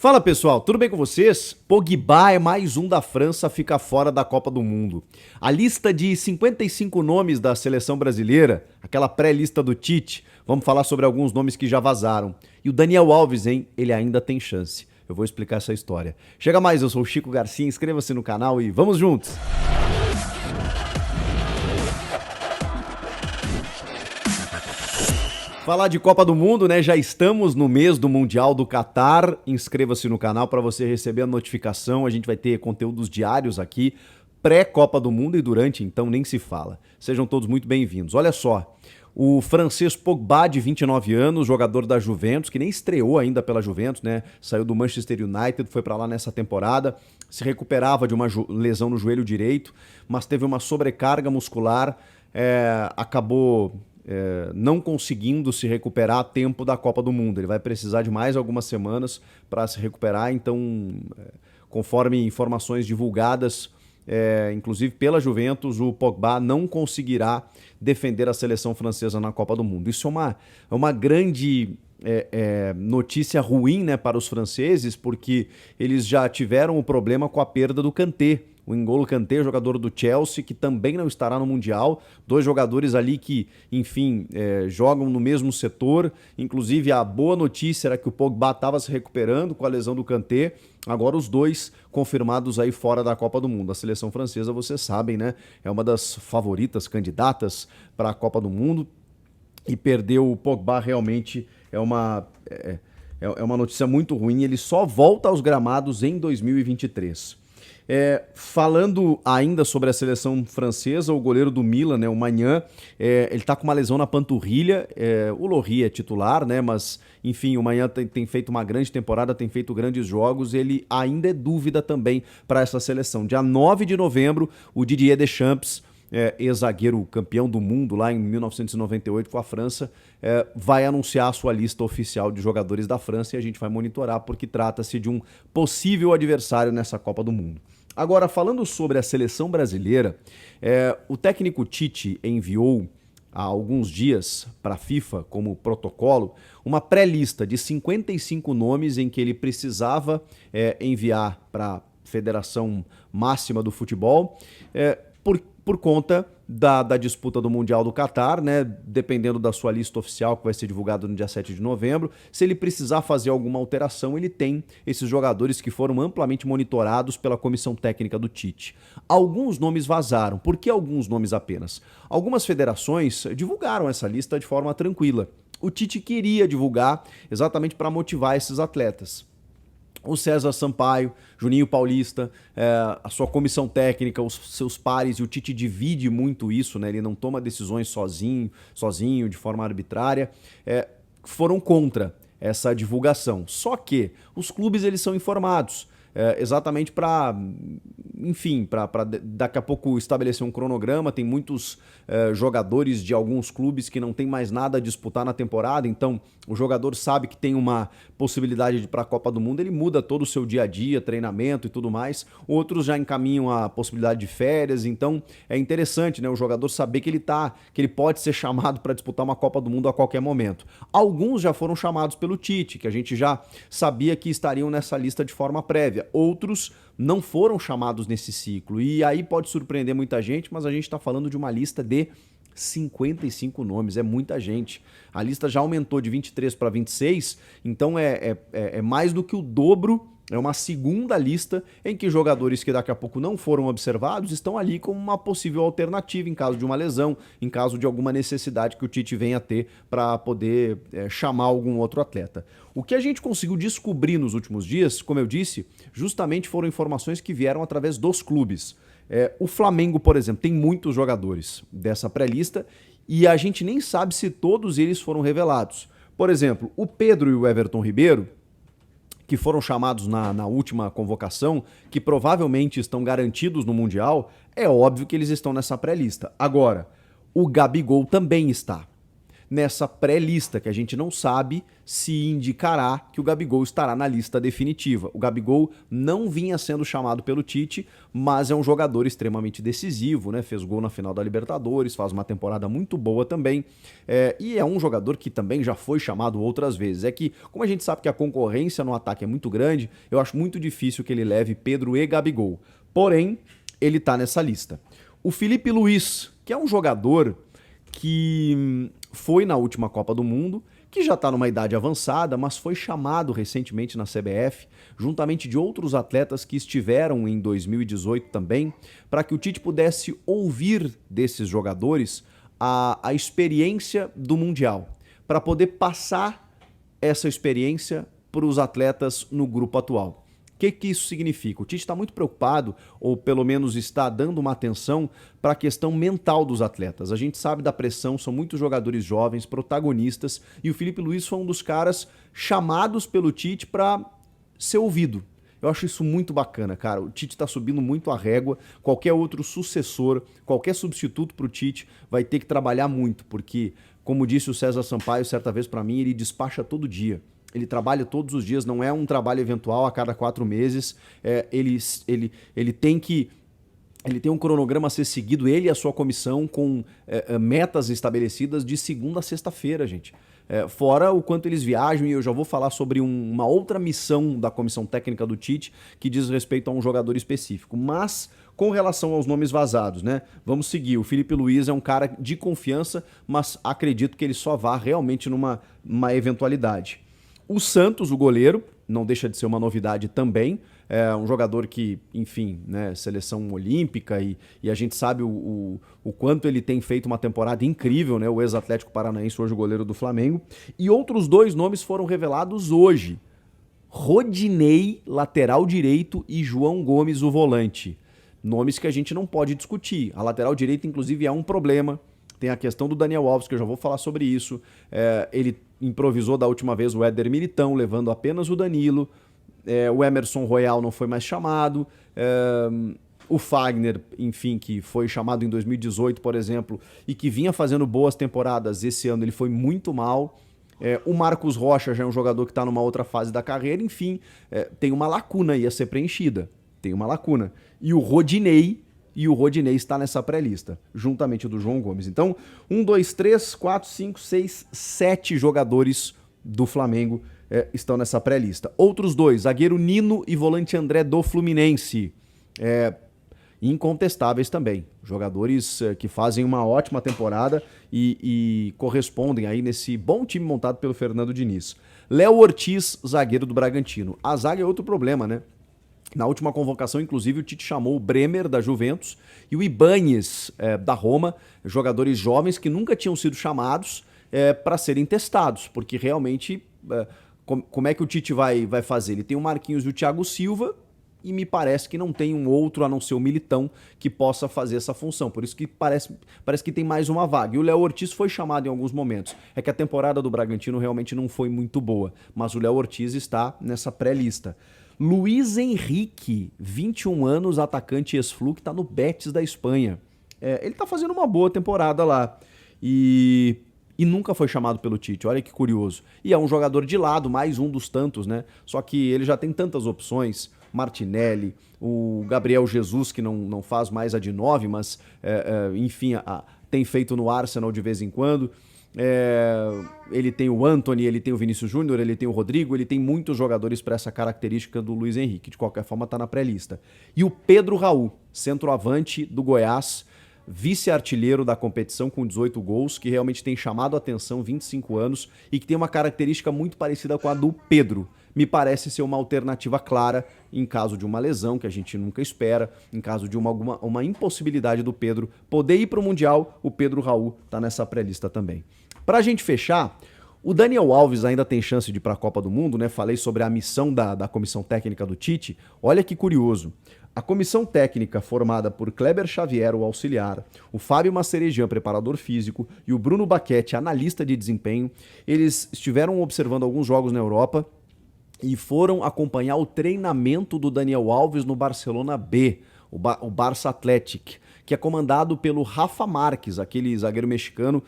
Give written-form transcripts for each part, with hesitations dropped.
Fala pessoal, tudo bem com vocês? Pogba é mais um da França, fica fora da Copa do Mundo. A lista de 55 nomes da seleção brasileira, aquela pré-lista do Tite, vamos falar sobre alguns nomes que já vazaram. E o Daniel Alves, hein? Ele ainda tem chance. Eu vou explicar essa história. Chega mais, eu sou o Chico Garcia, inscreva-se no canal e vamos juntos! Falar de Copa do Mundo, né? Já estamos no mês do Mundial do Catar. Inscreva-se no canal para você receber a notificação. A gente vai ter conteúdos diários aqui, pré-Copa do Mundo e durante, então nem se fala. Sejam todos muito bem-vindos. Olha só, o francês Pogba, de 29 anos, jogador da Juventus, que nem estreou ainda pela Juventus, né? Saiu do Manchester United, foi para lá nessa temporada, se recuperava de uma lesão no joelho direito, mas teve uma sobrecarga muscular, acabou não conseguindo se recuperar a tempo da Copa do Mundo. Ele vai precisar de mais algumas semanas para se recuperar, então, conforme informações divulgadas, inclusive pela Juventus, o Pogba não conseguirá defender a seleção francesa na Copa do Mundo. Isso é uma grande notícia ruim, né, para os franceses, porque eles já tiveram o problema com a perda do Kanté. O N'Golo Kanté, jogador do Chelsea, que também não estará no Mundial. Dois jogadores ali que, enfim, jogam no mesmo setor. Inclusive, a boa notícia era que o Pogba estava se recuperando com a lesão do Kanté. Agora os dois confirmados aí fora da Copa do Mundo. A seleção francesa, vocês sabem, né? É uma das favoritas, candidatas para a Copa do Mundo. E perder o Pogba realmente é uma notícia muito ruim. Ele só volta aos gramados em 2023. Falando ainda sobre a seleção francesa, o goleiro do Milan, né, o Maignan, ele tá com uma lesão na panturrilha. O Lloris é titular, né, mas enfim, o Maignan tem feito uma grande temporada, tem feito grandes jogos, ele ainda é dúvida também para essa seleção. Dia 9 de novembro, o Didier Deschamps, ex-zagueiro campeão do mundo lá em 1998 com a França, vai anunciar a sua lista oficial de jogadores da França e a gente vai monitorar porque trata-se de um possível adversário nessa Copa do Mundo. Agora, falando sobre a seleção brasileira, o técnico Tite enviou há alguns dias para a FIFA, como protocolo, uma pré-lista de 55 nomes em que ele precisava enviar para a Federação Máxima do Futebol, por conta da disputa do Mundial do Catar, né? Dependendo da sua lista oficial, que vai ser divulgada no dia 7 de novembro, se ele precisar fazer alguma alteração, ele tem esses jogadores que foram amplamente monitorados pela comissão técnica do Tite. Alguns nomes vazaram. Por que alguns nomes apenas? Algumas federações divulgaram essa lista de forma tranquila. O Tite queria divulgar exatamente para motivar esses atletas. O César Sampaio, Juninho Paulista, a sua comissão técnica, os seus pares, e o Tite divide muito isso, né? Ele não toma decisões sozinho, de forma arbitrária, foram contra essa divulgação. Só que os clubes, eles são informados, exatamente para, enfim, para daqui a pouco estabelecer um cronograma. Tem muitos jogadores de alguns clubes que não tem mais nada a disputar na temporada, então o jogador sabe que tem uma possibilidade de ir para a Copa do Mundo, ele muda todo o seu dia a dia, treinamento e tudo mais. Outros já encaminham a possibilidade de férias, então é interessante, né, o jogador saber que ele pode ser chamado para disputar uma Copa do Mundo a qualquer momento. Alguns já foram chamados pelo Tite, que a gente já sabia que estariam nessa lista de forma prévia. Outros não foram chamados nesse ciclo, e aí pode surpreender muita gente, mas a gente está falando de uma lista de 55 nomes, é muita gente. A lista já aumentou de 23 para 26, então é mais do que o dobro. É uma segunda lista em que jogadores que daqui a pouco não foram observados estão ali como uma possível alternativa em caso de uma lesão, em caso de alguma necessidade que o Tite venha a ter para poder chamar algum outro atleta. O que a gente conseguiu descobrir nos últimos dias, como eu disse, justamente foram informações que vieram através dos clubes. O Flamengo, por exemplo, tem muitos jogadores dessa pré-lista e a gente nem sabe se todos eles foram revelados. Por exemplo, o Pedro e o Everton Ribeiro, que foram chamados na última convocação, que provavelmente estão garantidos no Mundial, é óbvio que eles estão nessa pré-lista. Agora, o Gabigol também está. nessa pré-lista, que a gente não sabe se indicará que o Gabigol estará na lista definitiva. O Gabigol não vinha sendo chamado pelo Tite, mas é um jogador extremamente decisivo, né? Fez gol na final da Libertadores, faz uma temporada muito boa também, e é um jogador que também já foi chamado outras vezes. É que, como a gente sabe que a concorrência no ataque é muito grande, eu acho muito difícil que ele leve Pedro e Gabigol. Porém, ele tá nessa lista. O Felipe Luiz, que é um jogador que foi na última Copa do Mundo, que já está numa idade avançada, mas foi chamado recentemente na CBF, juntamente de outros atletas que estiveram em 2018 também, para que o Tite pudesse ouvir desses jogadores a experiência do Mundial, para poder passar essa experiência para os atletas no grupo atual. O que isso significa? O Tite está muito preocupado, ou pelo menos está dando uma atenção para a questão mental dos atletas. A gente sabe da pressão, são muitos jogadores jovens, protagonistas, e o Felipe Luiz foi um dos caras chamados pelo Tite para ser ouvido. Eu acho isso muito bacana, cara. O Tite está subindo muito a régua. Qualquer outro sucessor, qualquer substituto para o Tite vai ter que trabalhar muito, porque, como disse o César Sampaio certa vez para mim, ele despacha todo dia. Ele trabalha todos os dias, não é um trabalho eventual a cada 4 meses. Ele tem um cronograma a ser seguido, ele e a sua comissão, com metas estabelecidas de segunda a sexta-feira, gente. Fora o quanto eles viajam, e eu já vou falar sobre uma outra missão da comissão técnica do Tite, que diz respeito a um jogador específico. Mas, com relação aos nomes vazados, né? Vamos seguir. O Felipe Luiz é um cara de confiança, mas acredito que ele só vá realmente numa eventualidade. O Santos, o goleiro, não deixa de ser uma novidade também. É um jogador que, enfim, né, seleção olímpica, e a gente sabe o quanto ele tem feito uma temporada incrível, né? O ex-Atlético Paranaense, hoje o goleiro do Flamengo. E outros 2 nomes foram revelados hoje. Rodinei, lateral direito, e João Gomes, o volante. Nomes que a gente não pode discutir. A lateral direita, inclusive, é um problema. Tem a questão do Daniel Alves, que eu já vou falar sobre isso. Ele improvisou da última vez o Éder Militão, levando apenas o Danilo. O Emerson Royal não foi mais chamado. O Fagner, enfim, que foi chamado em 2018, por exemplo, e que vinha fazendo boas temporadas, esse ano ele foi muito mal. O Marcos Rocha já é um jogador que está numa outra fase da carreira. Enfim, tem uma lacuna aí a ser preenchida. Tem uma lacuna. E o Rodinei está nessa pré-lista, juntamente do João Gomes. Então, 1, 2, 3, 4, 5, 6, 7 jogadores do Flamengo estão nessa pré-lista. Outros 2, zagueiro Nino e volante André do Fluminense. Incontestáveis também. Jogadores que fazem uma ótima temporada e correspondem aí nesse bom time montado pelo Fernando Diniz. Léo Ortiz, zagueiro do Bragantino. A zaga é outro problema, né? Na última convocação, inclusive, o Tite chamou o Bremer, da Juventus, e o Ibáñez, da Roma, jogadores jovens que nunca tinham sido chamados para serem testados, porque realmente, como é que o Tite vai fazer? Ele tem o Marquinhos e o Thiago Silva, e me parece que não tem um outro, a não ser o Militão, que possa fazer essa função. Por isso que parece que tem mais uma vaga. E o Léo Ortiz foi chamado em alguns momentos. É que a temporada do Bragantino realmente não foi muito boa, mas o Léo Ortiz está nessa pré-lista. Luiz Henrique, 21 anos, atacante ex-Flu, que está no Betis da Espanha. Ele está fazendo uma boa temporada lá e nunca foi chamado pelo Tite, olha que curioso. E é um jogador de lado, mais um dos tantos, né? Só que ele já tem tantas opções, Martinelli, o Gabriel Jesus, que não faz mais a de 9, mas enfim, tem feito no Arsenal de vez em quando. Ele tem o Antony, ele tem o Vinícius Júnior, ele tem o Rodrigo, ele tem muitos jogadores para essa característica do Luiz Henrique, de qualquer forma está na pré-lista. E o Pedro Raul, centroavante do Goiás, vice-artilheiro da competição com 18 gols, que realmente tem chamado a atenção, 25 anos, e que tem uma característica muito parecida com a do Pedro. Me parece ser uma alternativa clara em caso de uma lesão, que a gente nunca espera, em caso de uma impossibilidade do Pedro poder ir para o Mundial, o Pedro Raul está nessa pré-lista também. Para a gente fechar, o Daniel Alves ainda tem chance de ir para a Copa do Mundo, né? Falei sobre a missão da comissão técnica do Tite. Olha que curioso. A comissão técnica, formada por Kleber Xavier, o auxiliar, o Fábio Masserejan, preparador físico, e o Bruno Baquete, analista de desempenho, eles estiveram observando alguns jogos na Europa e foram acompanhar o treinamento do Daniel Alves no Barcelona B, o Barça Athletic. que é comandado pelo Rafa Márquez, aquele zagueiro mexicano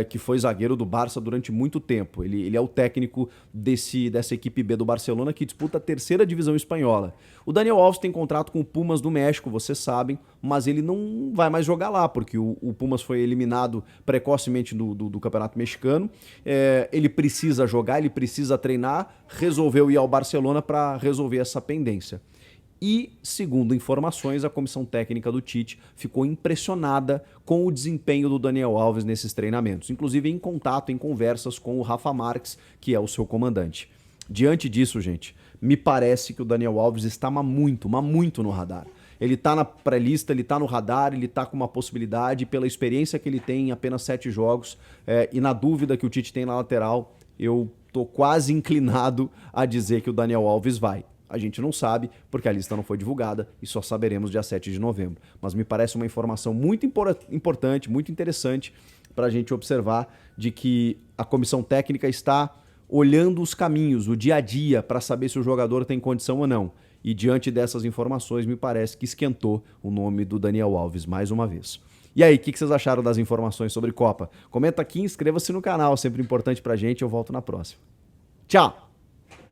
que foi zagueiro do Barça durante muito tempo. Ele é o técnico dessa equipe B do Barcelona que disputa a terceira divisão espanhola. O Daniel Alves tem contrato com o Pumas do México, vocês sabem, mas ele não vai mais jogar lá, porque o Pumas foi eliminado precocemente do Campeonato Mexicano. Ele precisa jogar, ele precisa treinar, resolveu ir ao Barcelona para resolver essa pendência. E, segundo informações, a comissão técnica do Tite ficou impressionada com o desempenho do Daniel Alves nesses treinamentos, inclusive em contato, em conversas com o Rafa Márquez, que é o seu comandante. Diante disso, gente, me parece que o Daniel Alves está mas muito no radar. Ele está na pré-lista, ele está no radar, ele está com uma possibilidade, pela experiência que ele tem em apenas 7 jogos e na dúvida que o Tite tem na lateral, eu estou quase inclinado a dizer que o Daniel Alves vai. A gente não sabe, porque a lista não foi divulgada e só saberemos dia 7 de novembro. Mas me parece uma informação muito importante, muito interessante para a gente observar de que a comissão técnica está olhando os caminhos, o dia a dia, para saber se o jogador tem condição ou não. E diante dessas informações, me parece que esquentou o nome do Daniel Alves mais uma vez. E aí, o que vocês acharam das informações sobre Copa? Comenta aqui, inscreva-se no canal, sempre importante pra gente. Eu volto na próxima. Tchau!